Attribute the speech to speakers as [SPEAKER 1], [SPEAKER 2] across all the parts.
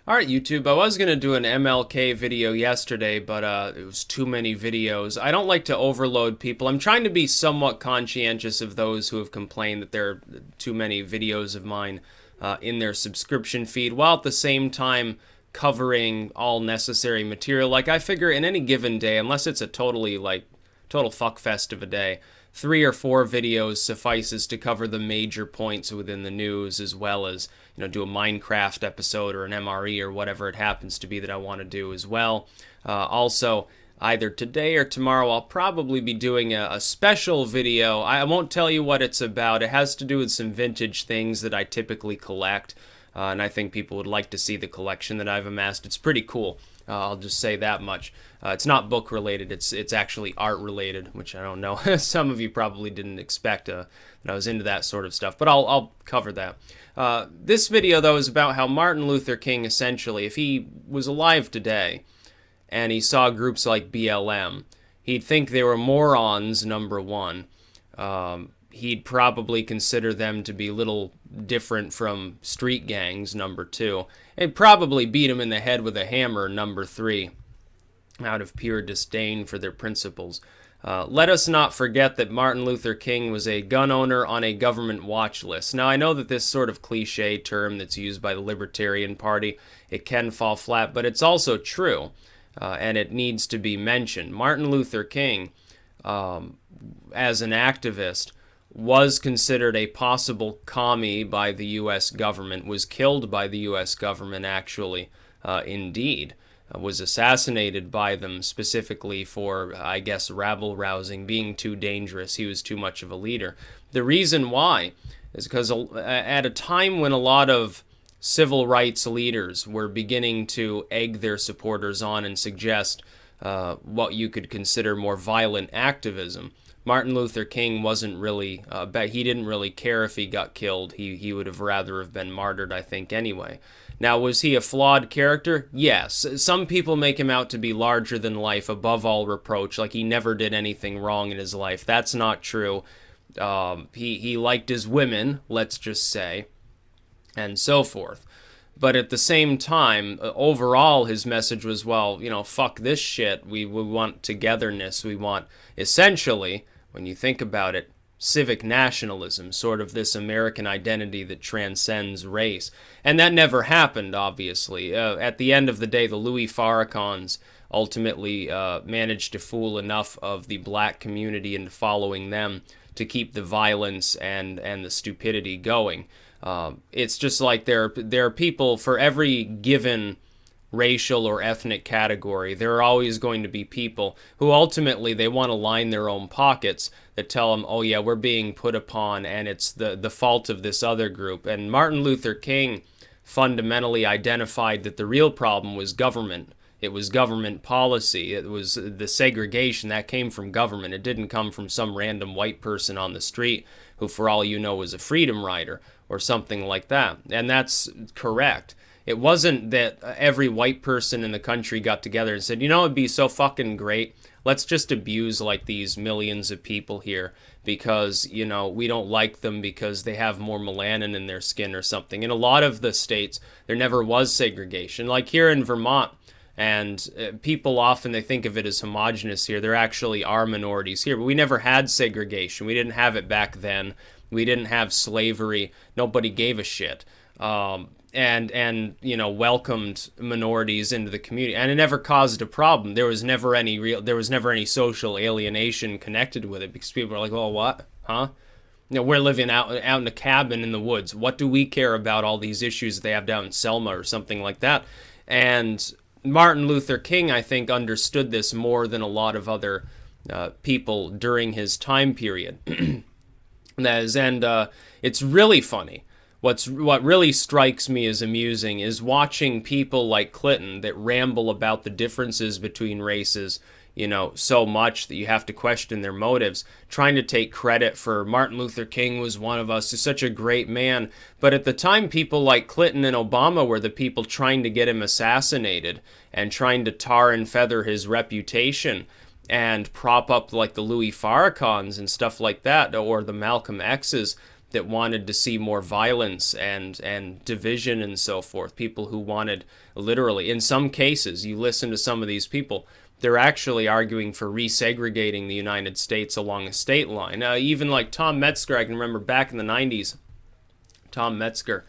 [SPEAKER 1] Alright, YouTube, I was going to do an MLK video yesterday, but it was too many videos. I don't like to overload people. I'm trying to be somewhat conscientious of those who have complained that there are too many videos of mine in their subscription feed, while at the same time covering all necessary material. Like, I figure in any given day, unless it's a total fuckfest of a day, 3 or 4 videos suffices to cover the major points within the news, as well as, do a Minecraft episode or an MRE or whatever it happens to be that I want to do as well. Also, either today or tomorrow, I'll probably be doing a special video. I won't tell you what it's about. It has to do with some vintage things that I typically collect, and I think people would like to see the collection that I've amassed. It's pretty cool. I'll just say that much. It's not book related. It's actually art related, which I don't know. Some of you probably didn't expect that I was into that sort of stuff, but I'll cover that. This video, though, is about how Martin Luther King, essentially, if he was alive today and he saw groups like BLM, he'd think they were morons, number one. He'd probably consider them to be little different from street gangs, number two. And probably beat them in the head with a hammer, number three, out of pure disdain for their principles. Let us not forget that Martin Luther King was a gun owner on a government watch list. Now, I know that this sort of cliche term that's used by the Libertarian Party, it can fall flat, but it's also true, and it needs to be mentioned. Martin Luther King, as an activist, was considered a possible commie by the U.S. government, was killed by the U.S. government, actually, indeed. Was assassinated by them specifically for, I guess, rabble-rousing, being too dangerous. He was too much of a leader. The reason why is because at a time when a lot of civil rights leaders were beginning to egg their supporters on and suggest what you could consider more violent activism, Martin Luther King wasn't really, he didn't really care if he got killed. He would have rather have been martyred, I think, anyway. Now, was he a flawed character? Yes. Some people make him out to be larger than life, above all reproach, like he never did anything wrong in his life. That's not true. He liked his women, let's just say, and so forth. But at the same time, overall, his message was, well, fuck this shit. We want togetherness. We want, essentially, when you think about it, civic nationalism, sort of this American identity that transcends race. And that never happened, obviously. At the end of the day, the Louis Farrakhan's ultimately managed to fool enough of the black community into following them to keep the violence and the stupidity going. It's just like there are people for every given racial or ethnic category. There are always going to be people who ultimately they want to line their own pockets that tell them, oh yeah, we're being put upon and it's the fault of this other group. And Martin Luther King fundamentally identified that the real problem was government. It was government policy. It was the segregation that came from government. It didn't come from some random white person on the street who, for all you know, was a freedom rider or something like that. And that's correct. It wasn't that every white person in the country got together and said, it'd be so fucking great. Let's just abuse like these millions of people here because, we don't like them because they have more melanin in their skin or something. In a lot of the states, there never was segregation. Like here in Vermont, and people often, they think of it as homogenous here. There actually are minorities here, but we never had segregation. We didn't have it back then. We didn't have slavery. Nobody gave a shit. And welcomed minorities into the community, and it never caused a problem. There was never any social alienation connected with it because people are like, well, what, huh? We're living out in a cabin in the woods. What do we care about all these issues that they have down in Selma or something like that? And Martin Luther King, I think, understood this more than a lot of other people during his time period. It's really funny. What really strikes me as amusing is watching people like Clinton that ramble about the differences between races, so much that you have to question their motives, trying to take credit for Martin Luther King was one of us, is such a great man. But at the time, people like Clinton and Obama were the people trying to get him assassinated and trying to tar and feather his reputation and prop up like the Louis Farrakhan's and stuff like that, or the Malcolm X's that wanted to see more violence and division and so forth. People who wanted, literally, in some cases, you listen to some of these people, they're actually arguing for resegregating the United States along a state line. Even like Tom Metzger, I can remember back in the 90s, Tom Metzger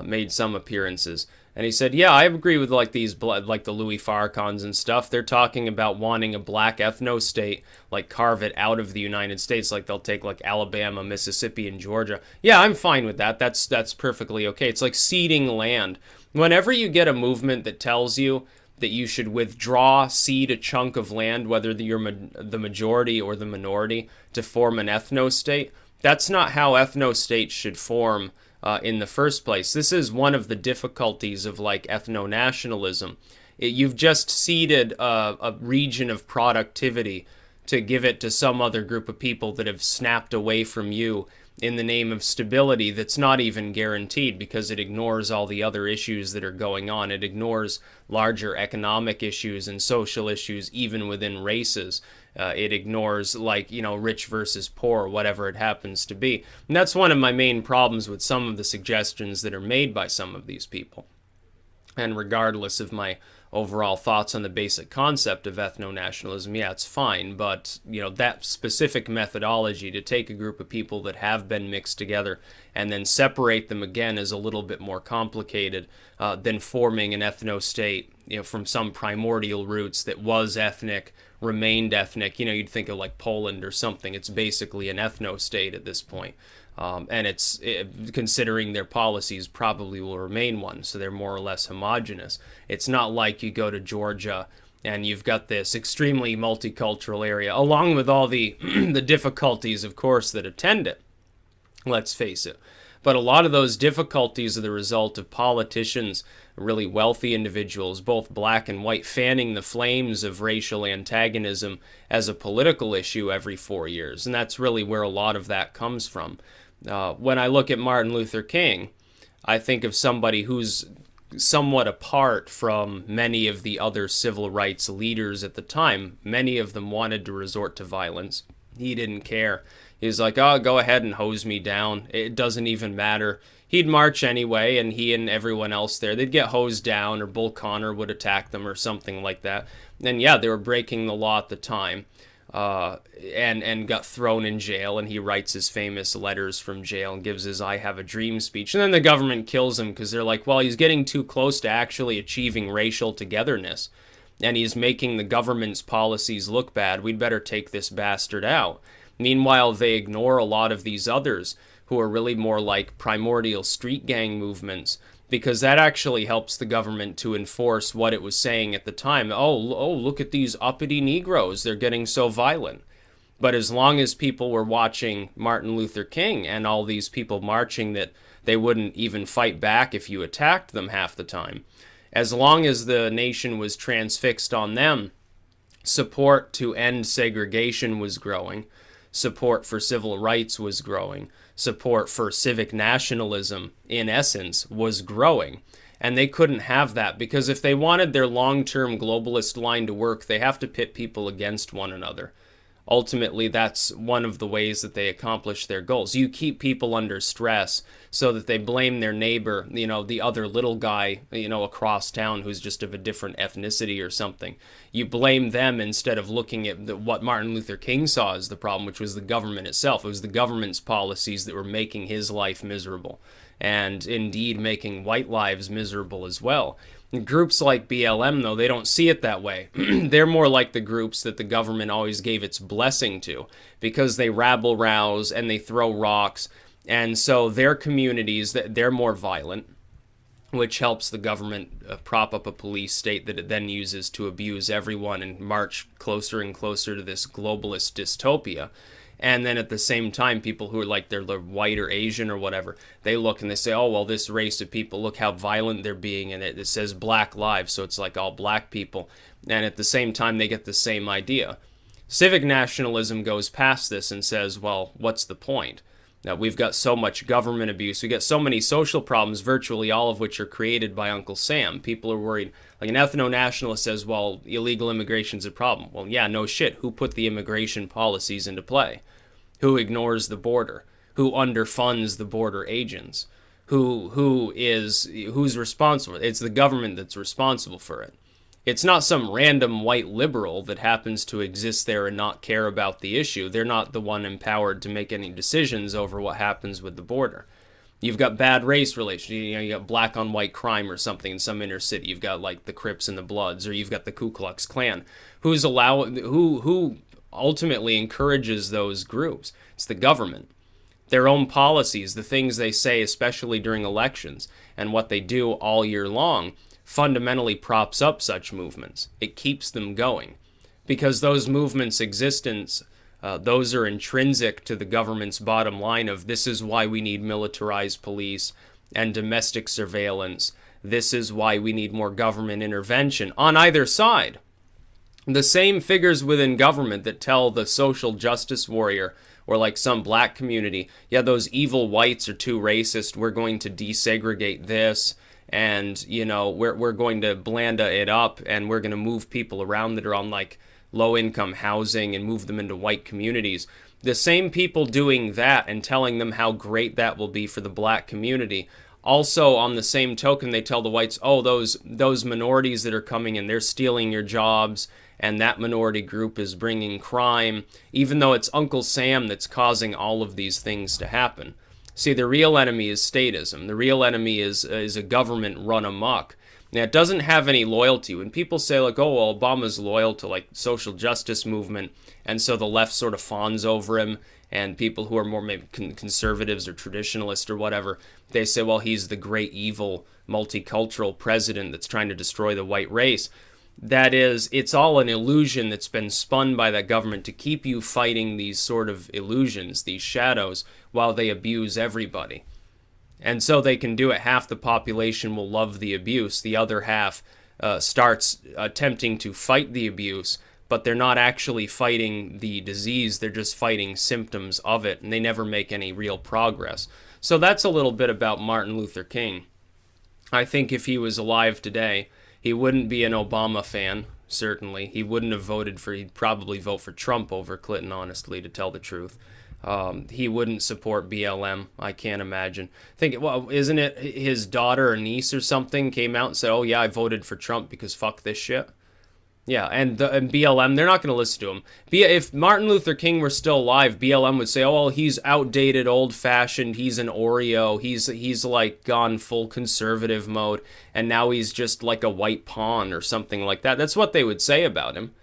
[SPEAKER 1] made some appearances. And he said, yeah, I agree with like these, like the Louis Farrakhan's and stuff. They're talking about wanting a black ethno-state, like carve it out of the United States. Like they'll take like Alabama, Mississippi, and Georgia. Yeah, I'm fine with that. That's perfectly okay. It's like ceding land. Whenever you get a movement that tells you that you should withdraw, cede a chunk of land, whether you're the majority or the minority, to form an ethno-state, that's not how ethno-states should form in the first place. This is one of the difficulties of like ethno-nationalism. You've just ceded a region of productivity to give it to some other group of people that have snapped away from you in the name of stability that's not even guaranteed, because it ignores all the other issues that are going on. It ignores larger economic issues and social issues even within races. It ignores, like, rich versus poor, whatever it happens to be. And that's one of my main problems with some of the suggestions that are made by some of these people. And regardless of my overall thoughts on the basic concept of ethno-nationalism, yeah, it's fine, but that specific methodology to take a group of people that have been mixed together and then separate them again is a little bit more complicated than forming an ethno-state from some primordial roots that was ethnic, remained ethnic. You'd think of like Poland or something. It's basically an ethno-state at this point. And it's considering their policies probably will remain one, so they're more or less homogenous. It's not like you go to Georgia and you've got this extremely multicultural area, along with all the the difficulties, of course, that attend it. Let's face it. But a lot of those difficulties are the result of politicians, really wealthy individuals, both black and white, fanning the flames of racial antagonism as a political issue every 4 years. And that's really where a lot of that comes from. When I look at Martin Luther King, I think of somebody who's somewhat apart from many of the other civil rights leaders at the time. Many of them wanted to resort to violence. He didn't care. He was like, oh, go ahead and hose me down. It doesn't even matter. He'd march anyway, and he and everyone else there, they'd get hosed down, or Bull Connor would attack them or something like that. And yeah, they were breaking the law at the time. And got thrown in jail, and he writes his famous letters from jail and gives his I Have a Dream speech. And then the government kills him because they're like, well, he's getting too close to actually achieving racial togetherness, and he's making the government's policies look bad. We'd better take this bastard out. Meanwhile, they ignore a lot of these others who are really more like primordial street gang movements, because that actually helps the government to enforce what it was saying at the time. Oh, look at these uppity Negroes. They're getting so violent. But as long as people were watching Martin Luther King and all these people marching that they wouldn't even fight back if you attacked them half the time, as long as the nation was transfixed on them, support to end segregation was growing, support for civil rights was growing, support for civic nationalism, in essence, was growing. And they couldn't have that, because if they wanted their long-term globalist line to work, they have to pit people against one another. Ultimately, that's one of the ways that they accomplish their goals. You keep people under stress so that they blame their neighbor, the other little guy, across town who's just of a different ethnicity or something. You blame them instead of looking at what Martin Luther King saw as the problem, which was the government itself. It was the government's policies that were making his life miserable, and indeed making white lives miserable as well. Groups like BLM, though, they don't see it that way. They're more like the groups that the government always gave its blessing to, because they rabble-rouse and they throw rocks, and so their communities, they're more violent, which helps the government prop up a police state that it then uses to abuse everyone and march closer and closer to this globalist dystopia. And then at the same time, people who are like, they're white or Asian or whatever, they look and they say, oh, well, this race of people, look how violent they're being. And it says black lives, so it's like all black people. And at the same time, they get the same idea. Civic nationalism goes past this and says, well, what's the point? Now, we've got so much government abuse. We got so many social problems, virtually all of which are created by Uncle Sam. People are worried. Like an ethno-nationalist says, well, illegal immigration's a problem. Well, yeah, no shit. Who put the immigration policies into play? Who ignores the border? who underfunds the border agents, who's responsible. It's the government that's responsible for it. It's not some random white liberal that happens to exist there and not care about the issue. They're not the one empowered to make any decisions over what happens with the border. You've got bad race relations. You got black on white crime or something in some inner city. You've got like the Crips and the Bloods, or you've got the Ku Klux Klan. Who ultimately encourages those groups? It's the government. Their own policies, the things they say, especially during elections, and what they do all year long, fundamentally props up such movements. It keeps them going because those movements' existence, those are intrinsic to the government's bottom line of this is why we need militarized police and domestic surveillance. This is why we need more government intervention on either side. The same figures within government that tell the social justice warrior or like some black community, yeah, those evil whites are too racist, we're going to desegregate this, and, you know, we're going to blanda it up, and we're going to move people around that are on, like, low-income housing and move them into white communities. The same people doing that and telling them how great that will be for the black community, also, on the same token, they tell the whites, oh, those minorities that are coming in, they're stealing your jobs, and that minority group is bringing crime, even though it's Uncle Sam that's causing all of these things to happen. See, the real enemy is statism. The real enemy is a government run amok. Now, it doesn't have any loyalty. When people say, like, oh, well, Obama's loyal to, like, social justice movement, and so the left sort of fawns over him, and people who are more maybe conservatives or traditionalists or whatever, they say, well, he's the great evil multicultural president that's trying to destroy the white race. That is, it's all an illusion that's been spun by that government to keep you fighting these sort of illusions, these shadows, while they abuse everybody. And so they can do it. Half the population will love the abuse. The other half starts attempting to fight the abuse, but they're not actually fighting the disease. They're just fighting symptoms of it, and they never make any real progress. So that's a little bit about Martin Luther King. I think if he was alive today, he wouldn't be an Obama fan, certainly. He wouldn't have voted for, he'd probably vote for Trump over Clinton, honestly, to tell the truth. He wouldn't support BLM, I can't imagine. Well, isn't it his daughter or niece or something came out and said, oh yeah, I voted for Trump because fuck this shit? Yeah, and BLM, they're not going to listen to him. If Martin Luther King were still alive, BLM would say, oh, well, he's outdated, old-fashioned, he's an Oreo, he's like gone full conservative mode, and now he's just like a white pawn or something like that. That's what they would say about him.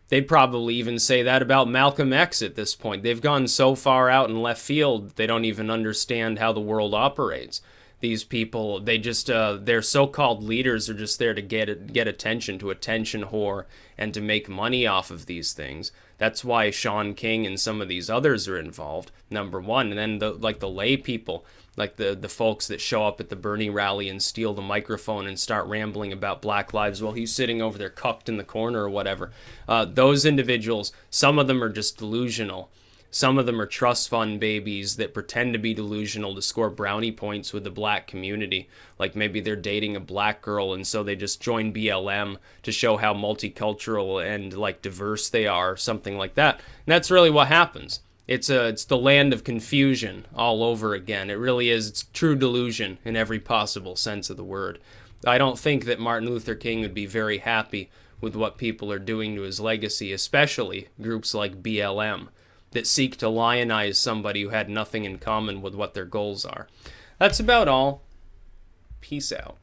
[SPEAKER 1] They'd probably even say that about Malcolm X at this point. They've gone so far out in left field, they don't even understand how the world operates. These people, they just, their so-called leaders are just there to get attention, to attention whore, and to make money off of these things. That's why Sean King and some of these others are involved, number one. And then the lay people, like the folks that show up at the Bernie rally and steal the microphone and start rambling about Black lives while he's sitting over there cucked in the corner or whatever. Those individuals, some of them are just delusional. Some of them are trust fund babies that pretend to be delusional to score brownie points with the black community. Like maybe they're dating a black girl and so they just join BLM to show how multicultural and like diverse they are, or something like that. And that's really what happens. It's the land of confusion all over again. It really is. It's true delusion in every possible sense of the word. I don't think that Martin Luther King would be very happy with what people are doing to his legacy, especially groups like BLM that seek to lionize somebody who had nothing in common with what their goals are. That's about all. Peace out.